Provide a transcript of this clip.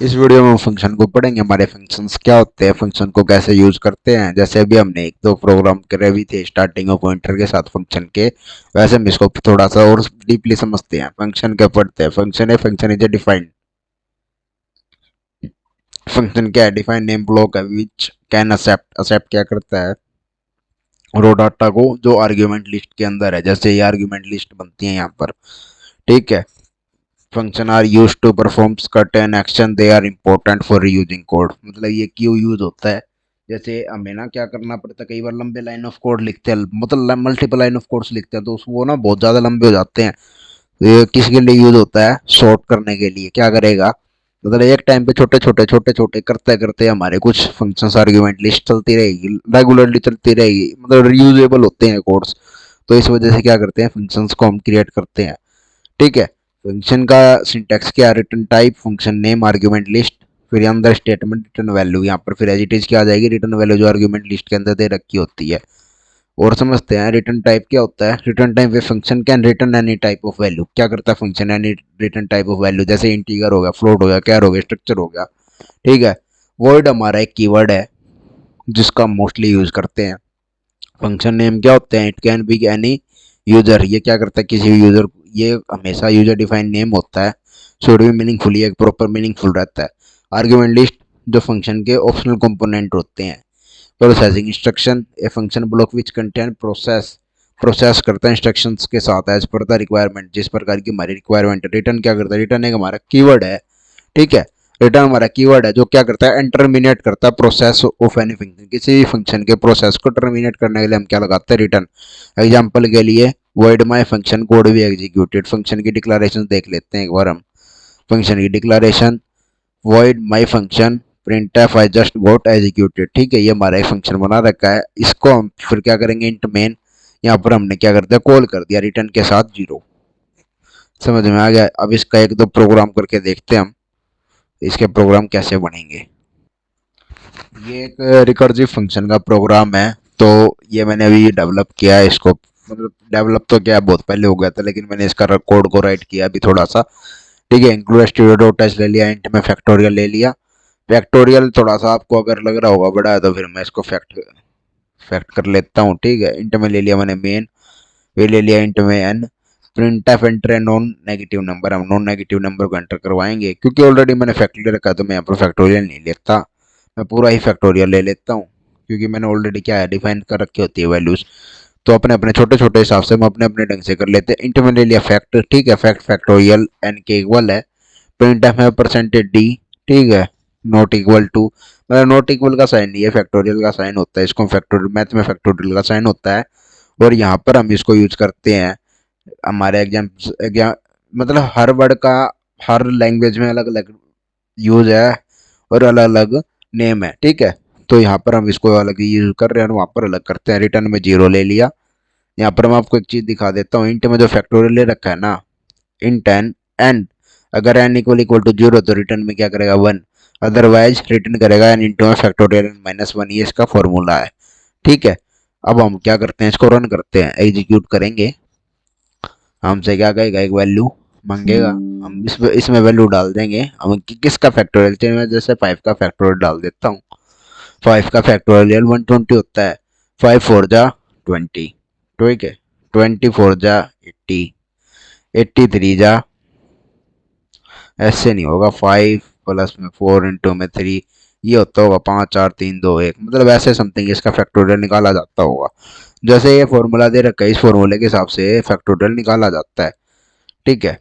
इस वीडियो में हम फंक्शन को पढ़ेंगे, हमारे फंक्शंस क्या होते हैं, फंक्शन को कैसे यूज करते हैं। जैसे अभी हमने एक दो प्रोग्राम करे भी थे स्टार्टिंग और पॉइंटर के साथ फंक्शन के, वैसे हम इसको थोड़ा सा और डीपली समझते हैं। फंक्शन क्या पढ़ते हैं, फंक्शन है, function is a defined. Function क्या है, डिफाइन नेम ब्लॉक है विच कैन एक्सेप्ट। एक्सेप्ट क्या करता है, रो डाटा को जो आर्ग्यूमेंट लिस्ट के अंदर है। जैसे ये आर्ग्यूमेंट लिस्ट बनती है यहाँ पर, ठीक है। Function are use to perform certain action, they are important for using code. मतलब ये क्यों यूज होता है, जैसे हमें ना क्या करना पड़ता है, कई बार लंबे लाइन ऑफ कोड लिखते हैं, मतलब मल्टीपल लाइन ऑफ कोड्स लिखते हैं, तो वो ना बहुत ज़्यादा लंबे हो जाते हैं। तो ये किसके लिए यूज होता है, सॉर्ट करने के लिए। क्या करेगा, मतलब एक टाइम पे छोटे छोटे करते करते हमारे कुछ फंक्शंस आर्ग्यूमेंट लिस्ट चलती रहेगी, रेगुलरली चलती रहेगी, मतलब रीयूजेबल होते हैं कोड्स। तो इस वजह से क्या करते हैं, फंक्शंस को हम क्रिएट करते हैं, ठीक है। फंक्शन का सिंटैक्स क्या, return type, function name, argument list, फिर अंदर स्टेटमेंट, रिटर्न वैल्यू। यहाँ पर फिर एज इट इज क्या आ जाएगी, रिटर्न वैल्यू जो आर्ग्यूमेंट लिस्ट के अंदर दे रखी होती है। और समझते हैं रिटर्न टाइप क्या होता है। Return type way function can return any type of value. क्या करता है function, any return type of value, जैसे इंटीजर हो गया, फ्लोट हो गया, कैर हो गया, स्ट्रक्चर हो गया, ठीक है। वॉइड हमारा एक कीवर्ड है जिसका मोस्टली यूज करते हैं। फंक्शन नेम क्या होते हैं, it can be any user. ये क्या करता है, किसी भी यूजर, ये हमेशा यूजर डिफाइंड नेम होता है, शुड भी मीनिंगफुल, ये प्रॉपर मीनिंगफुल रहता है। आर्ग्यूमेंट लिस्ट जो फंक्शन के ऑप्शनल कंपोनेंट होते हैं। Processing instruction, a function block which contain process, process करता है इंस्ट्रक्शंस के साथ एज पर द रिक्वायरमेंट, जिस प्रकार की हमारी रिक्वायरमेंट है। रिटर्न क्या करता है, रिटर्न एक हमारा कीवर्ड है, ठीक है। रिटर्न हमारा कीवर्ड है जो क्या करता है, टर्मिनेट करता है प्रोसेस ऑफ एनी फंक्शन। किसी भी फंक्शन के प्रोसेस को टर्मिनेट करने के लिए हम क्या लगाते हैं, रिटर्न। एग्जांपल के लिए वॉइड माय फंक्शन कोड भी एग्जीक्यूटेड। फंक्शन की डिक्लेरेशन देख लेते हैं एक बार हम। फंक्शन की declaration, void my function print F I just got executed, ठीक है। ये हमारा एक फंक्शन बना रखा है, इसको हम फिर क्या करेंगे, इंट मेन, यहाँ पर हमने क्या कर दिया, कॉल कर दिया रिटर्न के साथ 0। समझ में आ गया। अब इसका एक दो प्रोग्राम करके देखते हैं हम, इसके प्रोग्राम कैसे बनेंगे। ये एक रिकर्सिव फंक्शन का प्रोग्राम है, तो ये मैंने अभी डेवलप किया है इसको। मतलब डेवलप तो क्या बहुत पहले हो गया था, लेकिन मैंने इसका कोड को राइट किया अभी थोड़ा सा, ठीक है। इंक्लूड स्टूडियो डॉट एच ले लिया, इंट में फैक्टोरियल ले लिया। फैक्टोरियल थोड़ा सा आपको अगर लग रहा होगा बड़ा है, तो फिर मैं इसको फैक्ट फैक्ट कर लेता हूँ, ठीक है। इंट में ले लिया मैंने मेन, फिर ले लिया इंट में एन। प्रिंट एफ एंटर है नॉन नेगेटिव नंबर, हम नॉन नेगेटिव नंबर को एंटर करवाएंगे, क्योंकि ऑलरेडी मैंने फैक्टोरियल रखा है, तो मैं यहाँ पर फैक्टोरियल नहीं लेता, मैं पूरा ही फैक्टोरियल ले लेता हूँ, क्योंकि मैंने ऑलरेडी क्या है, डिफाइन कर रखी होती है वैल्यूज। तो अपने अपने छोटे छोटे हिसाब से हम अपने अपने ढंग से कर लेते हैं। इंट में ले लिया फैक्ट, ठीक है, फैक्ट फैक्टोरियल एन के इक्वल है। प्रिंट एफ में परसेंटेज डी, ठीक है, नॉट इक्वल टू, मतलब नॉट इक्वल का साइन नहीं है, फैक्टोरियल का साइन होता है, इसको फैक्टोरियल मैथ में फैक्टोरियल का साइन होता है। और यहाँ पर हम इसको यूज करते हैं हमारे एग्जाम, मतलब हर वर्ड का हर लैंग्वेज में अलग अलग यूज है और अलग अलग नेम है, ठीक है। तो यहाँ पर हम इसको अलग ही यूज कर रहे हैं, वहाँ पर अलग करते हैं। रिटर्न में 0 ले लिया। यहाँ पर मैं आपको एक चीज दिखा देता हूँ, इंट में जो फैक्टोरियल ले रखा है ना, इंट एन एन, अगर एन इक्वल इक्वल टू 0 तो रिटर्न में क्या करेगा, 1। अदरवाइज रिटर्न करेगा एन इंटू में फैक्टोरियल -1, ये इसका फॉर्मूला है, ठीक है। अब हम क्या करते हैं, इसको रन करते हैं, एग्जीक्यूट करेंगे। हमसे क्या कहेगा, एक वैल्यू मांगेगा, हम इसमें वैल्यू डाल देंगे। हम किसका फैक्टोरियल चाहिए, मैं जैसे 5 का फैक्टोरियल डाल देता हूँ। 5 का फैक्टोरियल 120 होता है। 5 4 जा 20, ठीक है। 20 4 जा 80, 83 जा, ऐसे नहीं होगा, 5 प्लस में 4 इंटू में 3, ये होता होगा 5 4 3 2 1, मतलब ऐसे समथिंग इसका फैक्टोरियल निकाला जाता होगा। जैसे ये फॉर्मूला दे रखा है, इस फॉर्मूले के हिसाब से फैक्टोरियल निकाला जाता है, ठीक है।